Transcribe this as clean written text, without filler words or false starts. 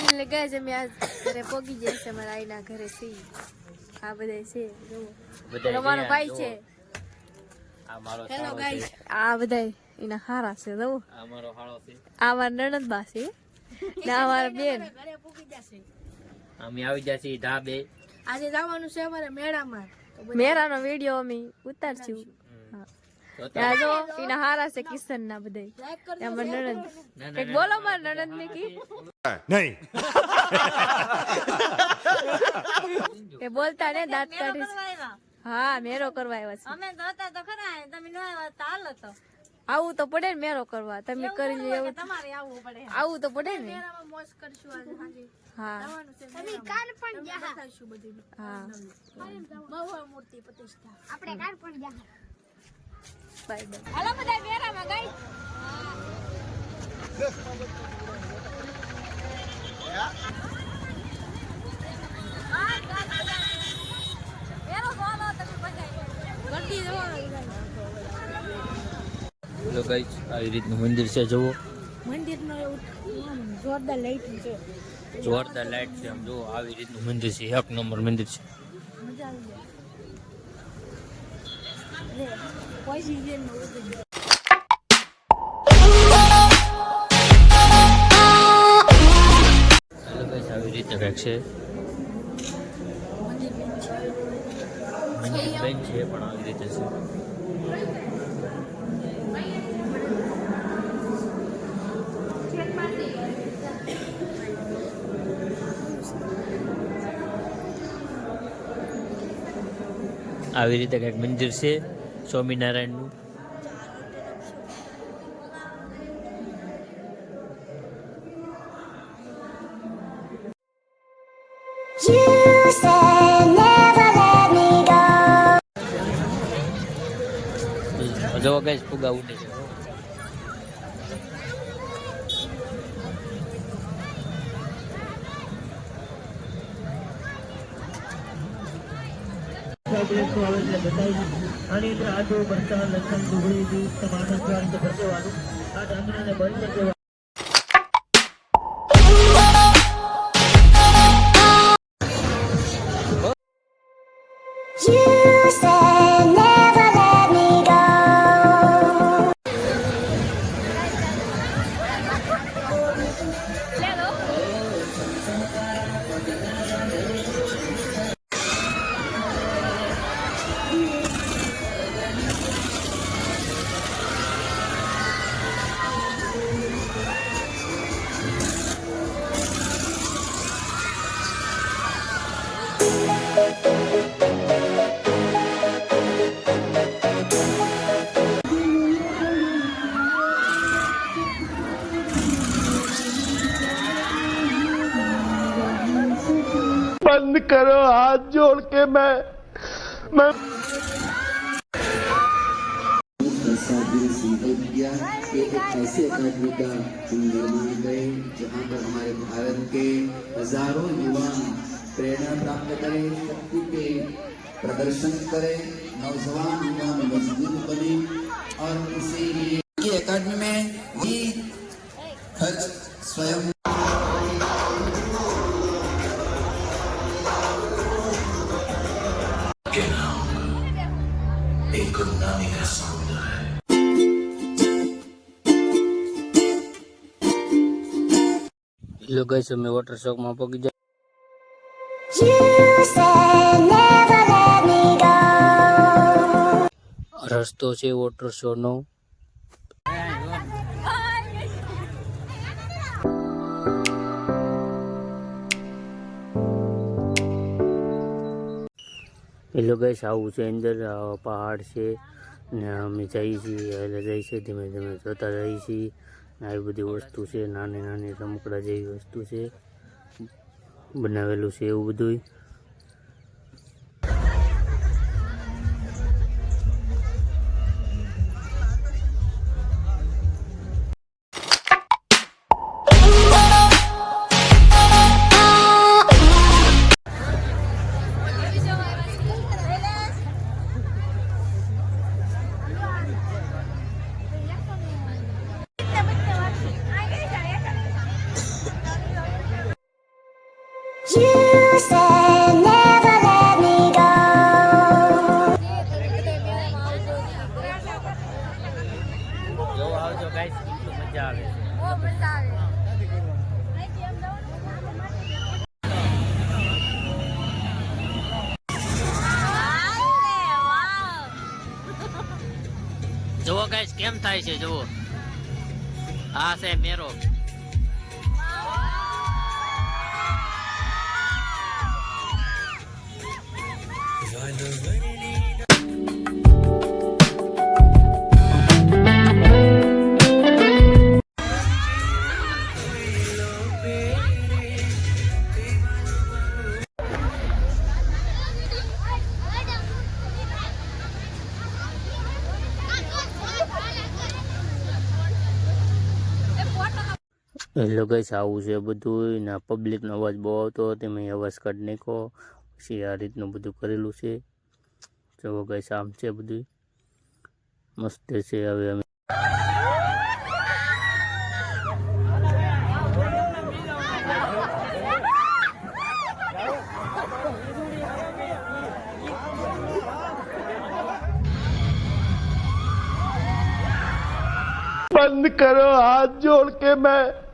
Finally ગઈ છે મેં આજ ઘરે પોગી જાય છે મારા આઈના ઘરે છે આ બધા છે જો અમારો ભાઈ છે આ મારો હેલો ગાઈસ આ બધા એના હારા છે જો આ મારો હાળો છે આ મારા નણંદ બા છે ને આ મારા બેન ઘરે પૂકી જશે અમે આવી જશે ધાબે આજે જવાનું છે અમારે મેળામાં મેરાનો વિડિયો અમે ઉતારશું ત્યાં જો એના હારા છે કિશન ના બધા એમાં નણંદ એક બોલો મારા નણંદ ને કી નહીં એ બોલતા ને દાંત કાઢીશ હા મેરો કરવા આવ્યા છે અમે તો હતા તો ખરા તમે ન આવ્યા તો હાલો તો આવું તો પડે ને મેરો કરવા તમે કરી લો એવું તમારે આવવું પડે આવું તો પડે ને મેળામાં મોજ કરશું આજે સાંજે હા જવાનું છે તમે કાલ પણ ગયા બતાવશું બધું હા બહુ મૂર્તિ પ્રતિષ્ઠા આપણે કાલ પણ ગયા બાય બાય હાલો બધા મેળામાં ગઈ લો ગાઈસ આવી રીતનું મંદિર છે જુઓ મંદિરનો જોરદાર લાઈટ છે જોરદાર લાઈટ છે આમ જુઓ આવી રીતનું મંદિર છે એક નંબર મંદિર છે મજા આવી જાય કોઈ સીઝન હેલો ગાઈસ આવી રીતે કંઈક છે મંદિર બેન છે પણ આવી રીતે છે આવી રીતે કંઈક મંદિર છે સ્વામિનારાયણનું જો ગાઈસ ફુગા ઉડે છે આની અંદર આદુ મરચા લસણ ડુંગળી દૂધ ટમાટર સ્વાદ ભરવાનું આ ડાંગરાને બંધ કરી દેવાનું बंद करो हाथ जोड़ के मैं संकल्प किया कि एक ऐसे अकादमी का हम निर्माण करें जहाँ पर हमारे भारत के हजारों युवा प्रेरणा प्राप्त करें शक्ति के प्रदर्शन करें नौजवान युवा मजबूत बने और इसीलिए ये अकादमी में भी खर्च स्वयं एक गुमनामी का समुद्र है લો ગાઈસ અમે વોટર શોકમાં પહોંચી જાય રસ્તો છે વોટર શો નો હેલો ગાઈસ આવું છે અંદર પહાડ છે ને અમે જઈએ છીએ એટલે જઈએ છીએ ધીમે ધીમે જોતા જઈએ છીએ આવી બધી વસ્તુ છે નાની નાની રમકડા જેવી વસ્તુ છે બનાવેલું છે એવું બધું જો આવજો ગાઈસ, કેટલું મજા આવે છે. બહુ મજા આવે. જુઓ ગાઈસ કેમ થાય છે, જુઓ આ છે મેરો. હેલો ગાઈસ, આવું છે બધું ને પબ્લિકનો અવાજ બહુ આવતો હતો, મેં અવાજ કાઢી નાખ્યો. પછી આ રીતનું બધું કરેલું છે. જુઓ ગાઈસ, આમ છે બધું મસ્ત છે. હવે અમે बंद करो हाथ जोड़ के मैं